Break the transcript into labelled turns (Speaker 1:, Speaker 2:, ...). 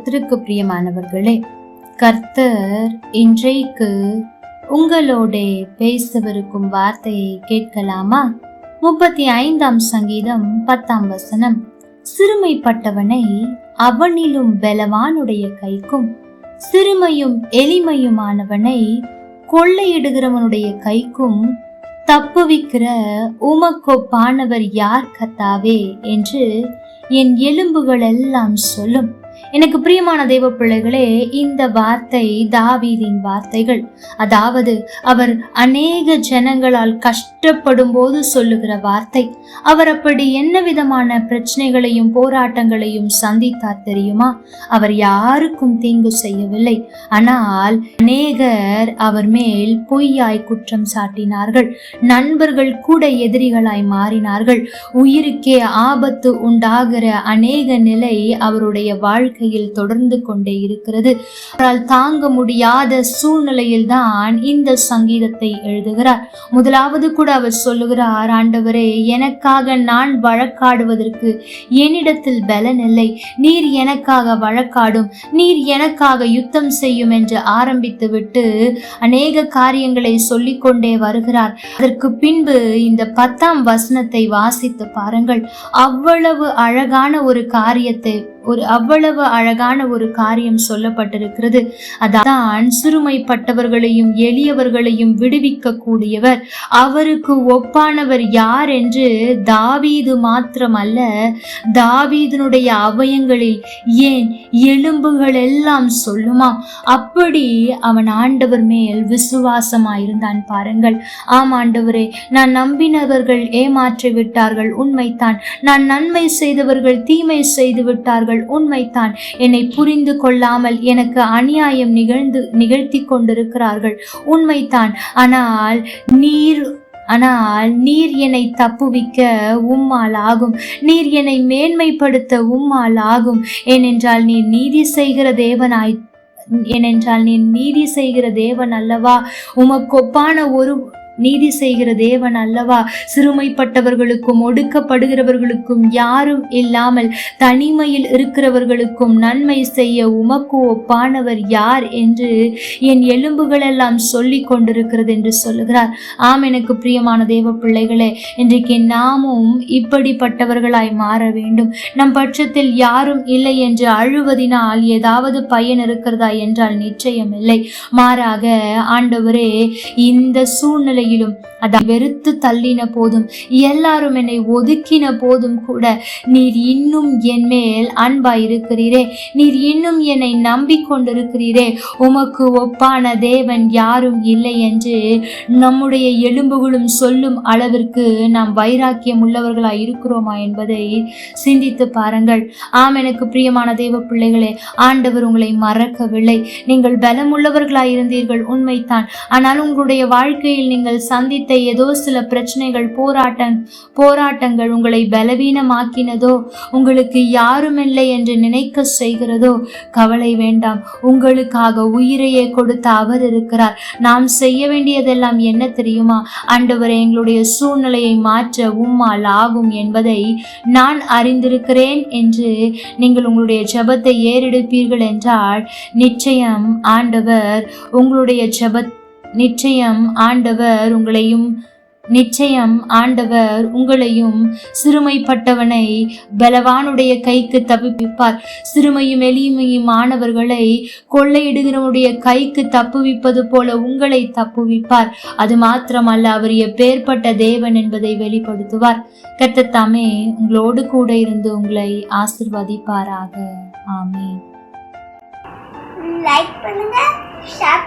Speaker 1: கர்த்தருக்கு பிரியமானவர்களே, கர்த்தர் இன்றைக்கு உங்களோட பேசவிருக்கும் வார்த்தையை கேட்கலாமா? 35ஆம் சங்கீதம் 10ஆம் வசனம். சிறுமைப்பட்டவனை அவனிலும் பலவானுடைய கைக்கும், சிறுமையும் எளிமையுமானவனை கொள்ளையிடுகிறவனுடைய கைக்கும் தப்புவிக்கிற உமக்கொப்பானவர் யார் கர்த்தாவே என்று என் எலும்புகள் எல்லாம் சொல்லும். எனக்கு பிரியமான தேவ பிள்ளைகளே, இந்த வார்த்தை தாவீதின் வார்த்தைகள். அதாவது அவர் அநேக ஜனங்களால் கஷ்டப்படும் போது சொல்லுகிற வார்த்தை. அவர் அப்படி என்ன விதமான பிரச்சனைகளையும் போராட்டங்களையும் சந்தித்தார் தெரியுமா? அவர் யாருக்கும் தீங்கு செய்யவில்லை. ஆனால் அநேகர் அவர் மேல் பொய்யாய் குற்றம் சாட்டினார்கள். நண்பர்கள் கூட எதிரிகளாய் மாறினார்கள். உயிருக்கே ஆபத்து உண்டாகிற அநேக நிலை அவருடைய வாழ்க்கையில் தொடர்ந்து கொண்டே இருக்கிறது. அவரால் தாங்க முடியாத சூழ்நிலையில் தான் இந்த சங்கீதத்தை எழுதுகிறார். முதலாவது கூட அவர் சொல்லுகிறார், ஆண்டவரே, எனக்காக நான் வழக்காடுவதற்கு என்னிடத்தில் பலன் இல்லை. நீர் எனக்காக வழக்காடும், நீர் எனக்காக யுத்தம் செய்யும் என்று ஆரம்பித்து விட்டு அநேக காரியங்களை சொல்லிக்கொண்டே வருகிறார். அதற்கு பின்பு இந்த 10ஆம் வசனத்தை வாசித்து பாருங்கள். அவ்வளவு அழகான ஒரு காரியம் சொல்லப்பட்டிருக்கிறது. அதான் சிறுமைப்பட்டவர்களையும் எளியவர்களையும் விடுவிக்க கூடியவர், அவருக்கு ஒப்பானவர் யார் என்று தாவீது மாத்திரமல்ல, தாவீதினுடைய அவயங்களில் ஏன் எலும்புகள் எல்லாம் சொல்லுமா. அப்படி அவன் ஆண்டவர் மேல் விசுவாசமாயிருந்தான் பாருங்கள். ஆம் ஆண்டவரே, நான் நம்பினவர்கள் ஏமாற்றி விட்டார்கள், உண்மைத்தான். நான் நன்மை செய்தவர்கள் தீமை செய்து விட்டார்கள், உண்மைத்தான். என்னை புரிந்து கொள்ளாமல் எனக்கு அநியாயம் நிகழ்த்தி கொண்டிருக்கிறார்கள், உண்மைத்தான். ஆனால் நீர் என்னை தப்புவிக்க உம்மால் ஆகும். நீர் என்னை மேன்மைப்படுத்த உம்மால் ஆகும். ஏனென்றால் நீர் நீதி செய்கிற தேவன் அல்லவா? உமக்கொப்பான ஒரு நீதி செய்கிற தேவன் அல்லவா? சிறுமைப்பட்டவர்களுக்கும் ஒடுக்கப்படுகிறவர்களுக்கும் யாரும் இல்லாமல் தனிமையில் இருக்கிறவர்களுக்கும் நன்மை செய்ய உமக்கு ஒப்பானவர் யார் என்று என் எலும்புகள் எல்லாம் சொல்லி கொண்டிருக்கிறது என்று சொல்லுகிறார். ஆம், எனக்கு பிரியமான தேவ பிள்ளைகளே, இன்றைக்கு நாமும் இப்படிப்பட்டவர்களாய் மாற வேண்டும். நம் பட்சத்தில் யாரும் இல்லை என்று அழுவதினால் ஏதாவது பயன் இருக்கிறதா என்றால் நிச்சயம் இல்லை. மாறாக, ஆண்டவரே, இந்த சூழ்நிலை அதை வெறுத்து தள்ளின போதும், எல்லாரும் என்னை ஒதுக்கின போதும் கூட நீர் இன்னும் என் மேல் அன்பாயிருக்கிறீரே, நீர் இன்னும் என்னை நம்பிக்கொண்டிருக்கிறீரே, உமக்கு ஒப்பான தேவன் யாரும் இல்லை என்று நம்முடைய எலும்புகளும் சொல்லும் அளவிற்கு நாம் வைராக்கியம் உள்ளவர்களாய் இருக்கிறோமா என்பதை சிந்தித்து பாருங்கள். ஆம், எனக்கு பிரியமான தேவ பிள்ளைகளே, ஆண்டவர் உங்களை மறக்கவில்லை. நீங்கள் பலமுள்ளவர்களாய் இருந்தீர்கள், உண்மைத்தான். ஆனால் உங்களுடைய வாழ்க்கையில் நீங்கள் சந்தித்த ஏதோ சில பிரச்சனைகள், போராட்டங்கள் உங்களை பலவீனமாக்கினதோ, உங்களுக்கு யாரும் இல்லை என்று நினைக்க செய்கிறதோ, கவலை வேண்டாம். உங்களுக்காக உயிரையே கொடுத்த அவர் இருக்கிறார். நாம் செய்ய வேண்டியதெல்லாம் என்ன தெரியுமா? ஆண்டவரே, எங்களுடைய சூழ்நிலையை மாற்ற உம்மால் ஆகும் என்பதை நான் அறிந்திருக்கிறேன் என்று நீங்கள் உங்களுடைய ஜெபத்தை ஏறெடுப்பீர்கள் என்றால் நிச்சயம் ஆண்டவர் உங்களையும் சிறுமைப்பட்டவனை பலவானுடைய கைக்கு தப்புவிப்பார். சிறுமையும் எளிமையும் ஆனவர்களை கொள்ளையிடுகிறவனுடைய கைக்கு தப்புவிப்பது போல உங்களை தப்புவிப்பார். அது மாத்திரமல்ல, அவர் எப்பேற்பட்ட தேவன் என்பதை வெளிப்படுத்துவார். கர்த்தர் தாமே உங்களோடு கூட இருந்து உங்களை ஆசீர்வதிப்பாராக. ஆமென்.
Speaker 2: லைக் பண்ணுங்க, ஷேர்